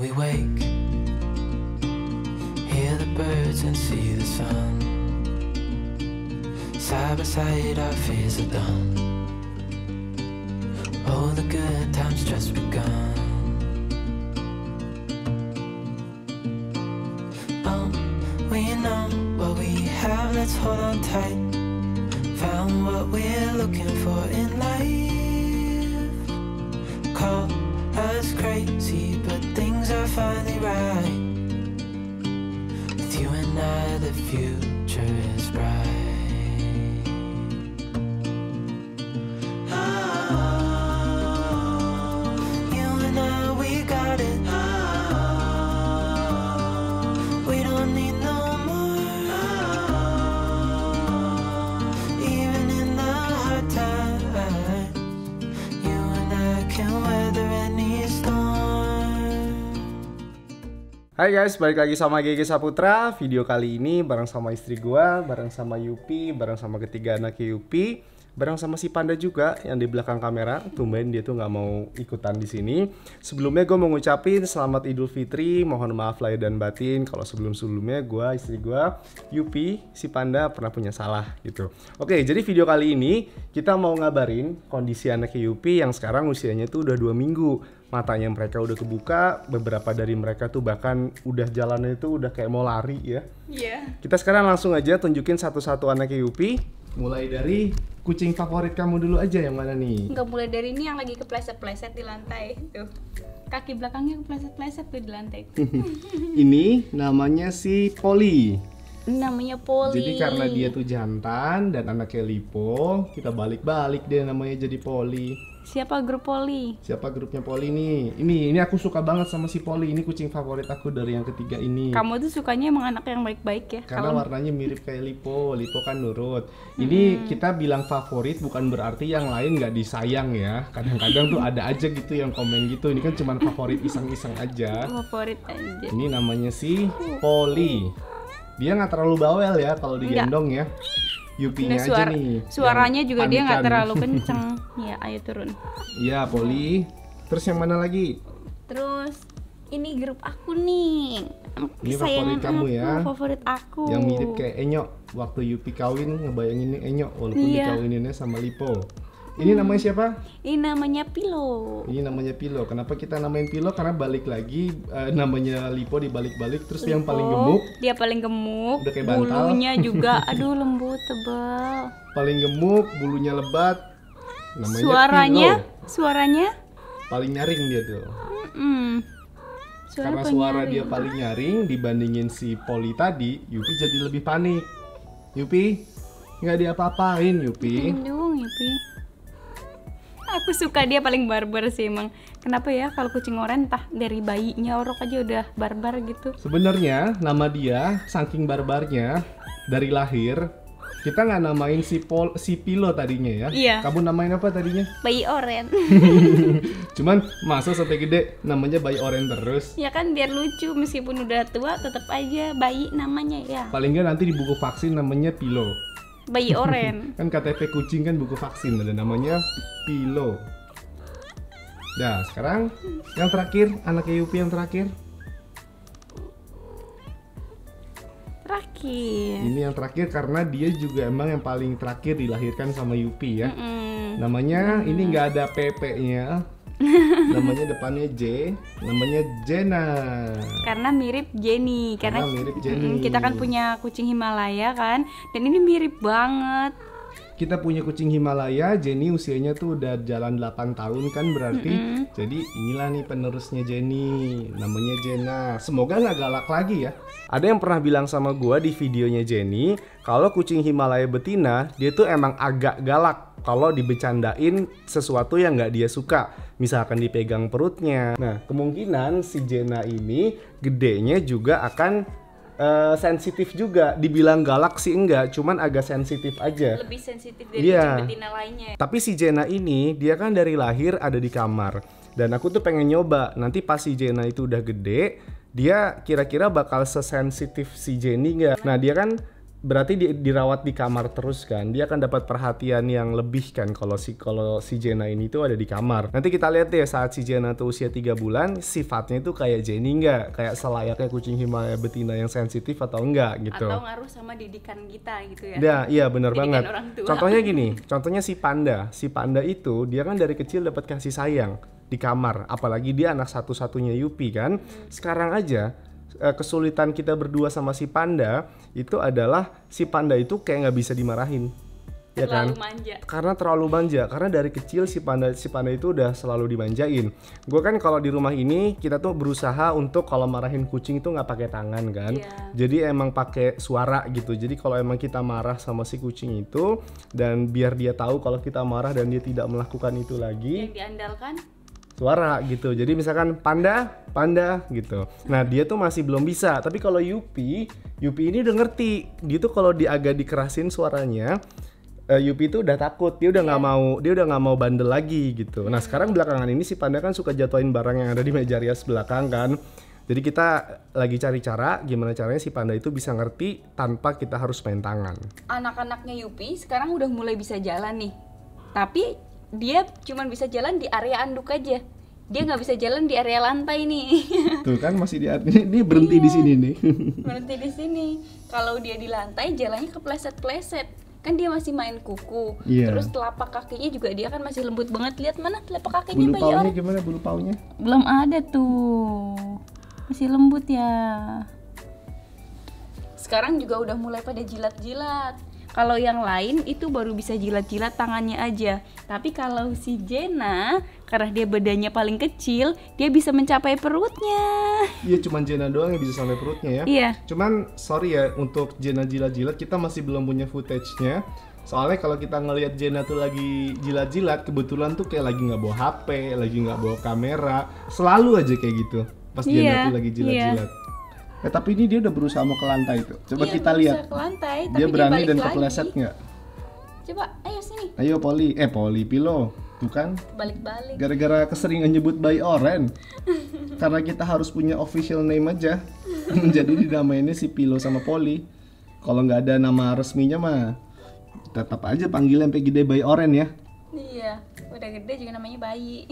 we wake, hear the birds and see the sun. Side by side our fears are done. Oh, the good times just begun. Oh, we know what we have, let's hold on tight. Found what we're looking for in life. Call us crazy, but things are finally right. With you and I, the future is bright. Hai guys, balik lagi sama GG Saputra. Video kali ini bareng sama istri gua, bareng sama Yupi, bareng sama ketiga anaknya Yupi, bareng sama si Panda juga yang di belakang kamera. Tumben dia tuh nggak mau ikutan di sini. Sebelumnya gue mau ngucapin selamat Idul Fitri. Mohon maaf lahir dan batin kalau sebelum-sebelumnya gua, istri gua, Yupi, si Panda pernah punya salah gitu. Oke, jadi video kali ini kita mau ngabarin kondisi anaknya Yupi yang sekarang usianya tuh udah 2 minggu. Matanya mereka udah kebuka, beberapa dari mereka tuh bahkan udah jalannya itu udah kayak mau lari ya. Iya. Kita sekarang langsung aja tunjukin satu-satu anaknya Yupi. Mulai dari kucing favorit kamu dulu aja, yang mana nih? Nggak, mulai dari ini yang lagi kepleset-pleset di lantai tuh. Kaki belakangnya kepleset-pleset tuh di lantai. Ini namanya si Polly. Namanya Polly. Jadi karena dia tuh jantan dan anaknya lipo, kita balik-balik deh namanya jadi Polly. Siapa grup Polly? Siapa grupnya Polly nih? Ini aku suka banget sama si Polly. Ini kucing favorit aku dari yang ketiga ini. Kamu tuh sukanya emang anak yang baik-baik ya? Karena warnanya mirip kayak Lipo. Lipo kan nurut. Ini kita bilang favorit bukan berarti yang lain nggak disayang ya. Kadang-kadang tuh ada aja gitu yang komen gitu. Ini kan cuma favorit iseng-iseng aja. Favorit aja. Ini namanya si Polly. Dia nggak terlalu bawel ya kalau digendong ya. Yupinya aja nih. Suaranya juga dia nggak terlalu kenceng. Ya, ayo turun. Iya, Polly. Terus yang mana lagi? Terus ini grup aku nih. Ini favorit kamu ya. Favorit aku. Yang mirip kayak Enyo. Waktu Yupi kawin ngebayanginnya Enyo walaupun dikawininnya sama Lipo. Ini namanya siapa? Ini namanya Pilo. Ini namanya Pilo. Kenapa kita namain Pilo? Karena balik lagi namanya Lipo dibalik-balik. Terus Lipo, yang paling gemuk. Dia paling gemuk. Udah kayak bantal. Bulunya juga, aduh lembut, tebal. Paling gemuk, bulunya lebat. Namanya Pilo. Suaranya? Paling nyaring dia tuh. Karena suara dia paling nyaring dibandingin si Polly tadi, Yupi jadi lebih panik. Yupi, nggak diapa-apain Yupi. Yupi. Aku suka dia paling barbar sih emang. Kenapa ya kalau kucing oranye entah dari bayinya orok aja udah barbar gitu. Sebenarnya nama dia saking barbarnya dari lahir kita nggak namain si Pilo tadinya ya. Iya. Kamu namain apa tadinya? Bayi oren. Cuman masa sampai gede namanya bayi oren terus? Ya kan biar lucu, meskipun udah tua tetap aja bayi namanya ya. Paling nggak nanti di buku vaksin namanya Pilo. Bayi oren. Kan KTP kucing kan buku vaksin ada namanya Pilo. Nah sekarang yang terakhir, anaknya Yupi yang terakhir. Ini yang terakhir karena dia juga emang yang paling terakhir dilahirkan sama Yupi ya. Namanya ini nggak ada PP-nya. Namanya depannya J, namanya Jenna. Karena mirip Jenny. Karena mirip Jenny. Kita kan punya kucing Himalaya kan, dan ini mirip banget. Kita punya kucing Himalaya, Jenny usianya tuh udah jalan 8 tahun kan berarti. Jadi inilah nih penerusnya Jenny, namanya Jenna. Semoga nggak galak lagi ya. Ada yang pernah bilang sama gua di videonya Jenny, kalau kucing Himalaya betina, dia tuh emang agak galak kalau dibecandain sesuatu yang nggak dia suka. Misalkan dipegang perutnya. Nah, kemungkinan si Jenna ini gedenya juga akan sensitif juga. Dibilang galak sih enggak, cuman agak sensitif aja. Lebih sensitif dari kucing betina lainnya. Tapi si Jenna ini, dia kan dari lahir ada di kamar. Dan aku tuh pengen nyoba, nanti pas si Jenna itu udah gede, dia kira-kira bakal sesensitif si Jenny nggak? Nah dia kan berarti dirawat di kamar terus kan, dia akan dapat perhatian yang lebih kan kalau si Jenna ini tuh ada di kamar. Nanti kita lihat deh saat si Jenna tuh usia 3 bulan, sifatnya itu kayak Jenny nggak, kayak selayaknya kucing Himalaya betina yang sensitif atau enggak gitu. Atau ngaruh sama didikan kita gitu ya. Ya, iya benar Didikan banget. orang tua. Contohnya gini, contohnya si panda itu dia kan dari kecil dapat kasih sayang di kamar, apalagi dia anak satu-satunya Yupi kan. Sekarang aja kesulitan kita berdua sama si panda itu adalah si panda itu kayak nggak bisa dimarahin, ya kan? Terlalu manja. Karena terlalu manja, karena dari kecil si panda itu udah selalu dimanjain. Gue kan kalau di rumah ini kita tuh berusaha untuk kalau marahin kucing itu nggak pakai tangan kan, jadi emang pakai suara gitu. Jadi kalau emang kita marah sama si kucing itu dan biar dia tahu kalau kita marah dan dia tidak melakukan itu lagi, Yang diandalkan suara gitu. Jadi misalkan panda gitu. Nah, dia tuh masih belum bisa. Tapi kalau Yupi ini udah ngerti. Dia tuh kalau agak dikerasin suaranya, Yupi tuh udah takut. Dia udah nggak mau bandel lagi gitu. Nah, sekarang belakangan ini si panda kan suka jatuhin barang yang ada di meja rias belakang kan. Jadi kita lagi cari cara gimana caranya si panda itu bisa ngerti tanpa kita harus main tangan. anak-anaknya Yupi sekarang udah mulai bisa jalan nih. Tapi dia cuman bisa jalan di area anduk aja. Dia nggak bisa jalan di area lantai nih. Tuh kan masih dia berhenti di sini nih. Berhenti di sini. Kalau dia di lantai jalannya kepleset-pleset. Kan dia masih main kuku. Iya. Terus telapak kakinya juga dia kan masih lembut banget. Lihat mana telapak kakinya Bulu bayi paunya orang. gimana bulu paunya? Belum ada tuh. Masih lembut ya. Sekarang juga udah mulai pada jilat-jilat. Kalau yang lain itu baru bisa jilat-jilat tangannya aja. Tapi kalau si Jenna, karena dia badannya paling kecil, dia bisa mencapai perutnya. Iya, cuman Jenna doang yang bisa sampai perutnya ya. Iya. Cuman sorry ya, untuk Jenna jilat-jilat kita masih belum punya footage-nya. Soalnya kalau kita ngelihat Jenna tuh lagi jilat-jilat, kebetulan tuh kayak lagi nggak bawa HP, lagi nggak bawa kamera, selalu aja kayak gitu. Pas Jenna tuh lagi jilat-jilat. Tapi ini dia udah berusaha mau ke lantai tuh. Coba kita lihat. Ke lantai, Dia tapi berani balik dan lagi. kepleset nggak? Coba, ayo sini. Ayo Poli Pilo. Tuh kan, Balik-balik. gara-gara keseringan nyebut bayi oren. Karena kita harus punya official name aja. Jadi dinamainnya si Pilo sama Poli. Kalau nggak ada nama resminya mah tetap aja panggil sampai gede bayi oren ya. Iya, udah gede juga namanya bayi.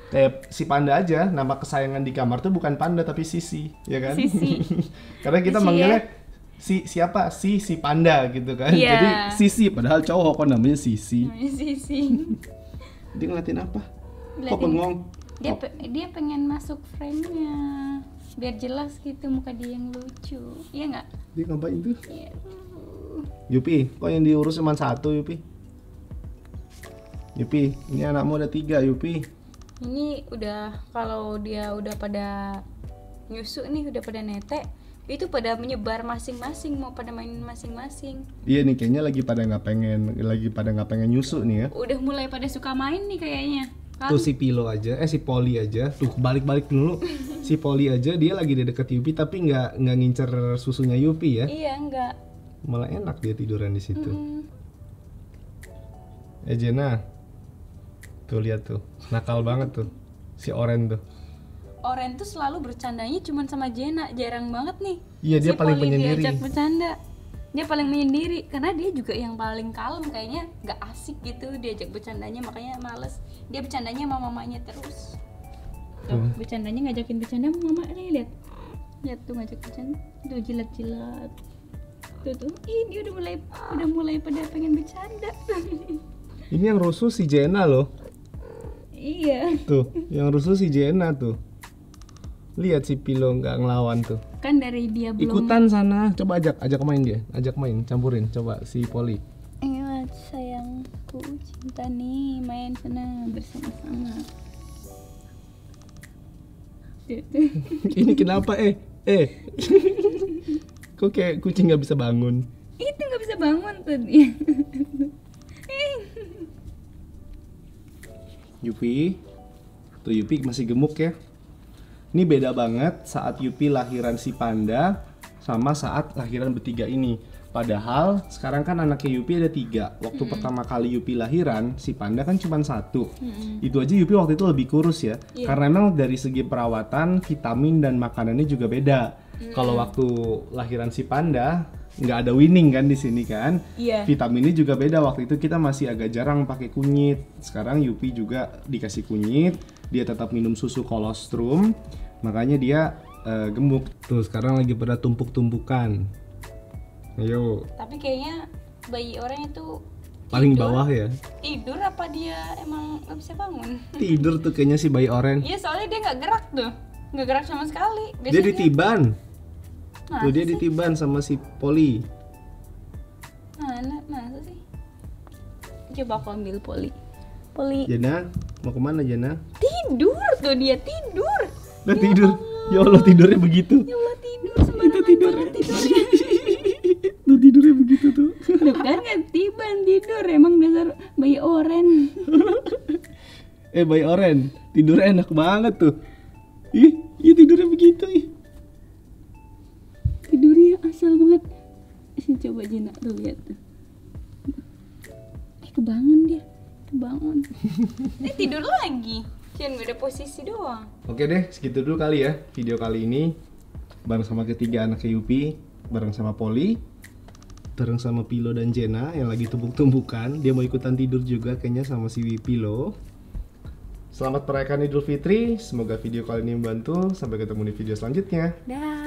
Kayak si panda aja, nama kesayangan di kamar tuh bukan panda tapi Sisi, ya kan? Sisi. Karena kita Sisi, manggilnya siapa? Si panda gitu kan. Iya. Jadi Sisi padahal cowok kok namanya Sisi. Namanya Sisi. Dia ngeliatin apa? Kok Ngeliatin. bengong? Dia pengen masuk frame-nya. Biar jelas gitu muka dia yang lucu. Iya nggak? Dia ngapain tuh? Iya. Yupi, kok yang diurus cuma satu Yupi? Yupi, ini anakmu ada 3 Yupi. Ini udah, kalau dia udah pada nyusu nih, udah pada netek, itu pada menyebar masing-masing, mau pada main masing-masing. Iya nih, kayaknya lagi pada nggak pengen nyusu nih ya. Udah mulai pada suka main nih kayaknya. Kan? Tuh si Pilo aja, si Poli aja, tuh balik dulu. Si Poli aja dia lagi di deket Yupi tapi nggak ngincer susunya Yupi ya. Iya, enggak. Malah enak dia tiduran di situ. Jenna, tuh lihat tuh, nakal banget tuh si Oren tuh. Oren tuh selalu bercandanya cuman sama Jenna, jarang banget nih. Iya, dia si paling Poli penyendiri. diajak bercanda. Dia paling menyendiri karena dia juga yang paling kalem, kayaknya nggak asik gitu diajak bercandanya, makanya males. Dia bercandanya sama mamanya terus. Tuh, bercandanya ngajakin bercanda sama mama nih, lihat tuh ngajak bercanda, tuh jilat-jilat. Tuh, ini udah mulai pada pengen bercanda. Ini yang rusuh si Jenna loh. Iya. Tuh, yang rusuh si Jenna tuh. Lihat si Pilo nggak ngelawan tuh. Kan dari dia belum. Ikutan sana, coba ajak main dia, campurin, coba si Poli. Ayo sayangku, cinta nih, main sana bersama-sama. Ini kenapa Kok kayak kucing nggak bisa bangun? Itu nggak bisa bangun tuh dia. Yupi masih gemuk ya. Ini beda banget saat Yupi lahiran si panda sama saat lahiran bertiga ini. Padahal sekarang kan anaknya Yupi ada 3. Waktu pertama kali Yupi lahiran, si panda kan cuma 1. Itu aja Yupi waktu itu lebih kurus ya. Karena memang dari segi perawatan, vitamin dan makanannya juga beda. Kalau waktu lahiran si panda, nggak ada winning kan di sini kan. Iya. Vitaminnya juga beda, waktu itu kita masih agak jarang pakai kunyit. Sekarang Yupi juga dikasih kunyit, dia tetap minum susu kolostrum, makanya dia gemuk. Tuh sekarang lagi pada tumpuk-tumpukan. Ayo. Tapi kayaknya bayi orang itu Paling tidur. bawah ya. Tidur apa dia emang nggak bisa bangun? Tidur tuh kayaknya si bayi oren. Iya soalnya dia nggak gerak tuh, nggak gerak sama sekali. Dia ditiban. Masa Tuh dia sih? ditiban sama si Poli. Masa sih? Coba aku ambil Poli. Poli Jana, mau kemana Jana? tidur tuh, dia tidur. Udah tidur. Ya Allah tidurnya begitu. Ya Allah tidur Itu sembarangan tidur. banget tidurnya. Tuh tidurnya begitu tuh. Tuh kan tiban tidur, emang dasar bayi oren. Bayi oren, tidurnya enak banget tuh. Ih, tidurnya begitu ih. Tidurnya asal banget. Coba Jina tuh lihat tuh. Kebangun dia, kebangun. Tidur lagi. Jangan beda posisi doang. Oke deh, segitu dulu kali ya video kali ini. Bareng sama ketiga anak Yupi, bareng sama Poli, bareng sama Pilo dan Jena yang lagi tumpuk-tumpukan. Dia mau ikutan tidur juga kayaknya sama si Pilo. Selamat merayakan Idul Fitri. Semoga video kali ini membantu. Sampai ketemu di video selanjutnya. Dah.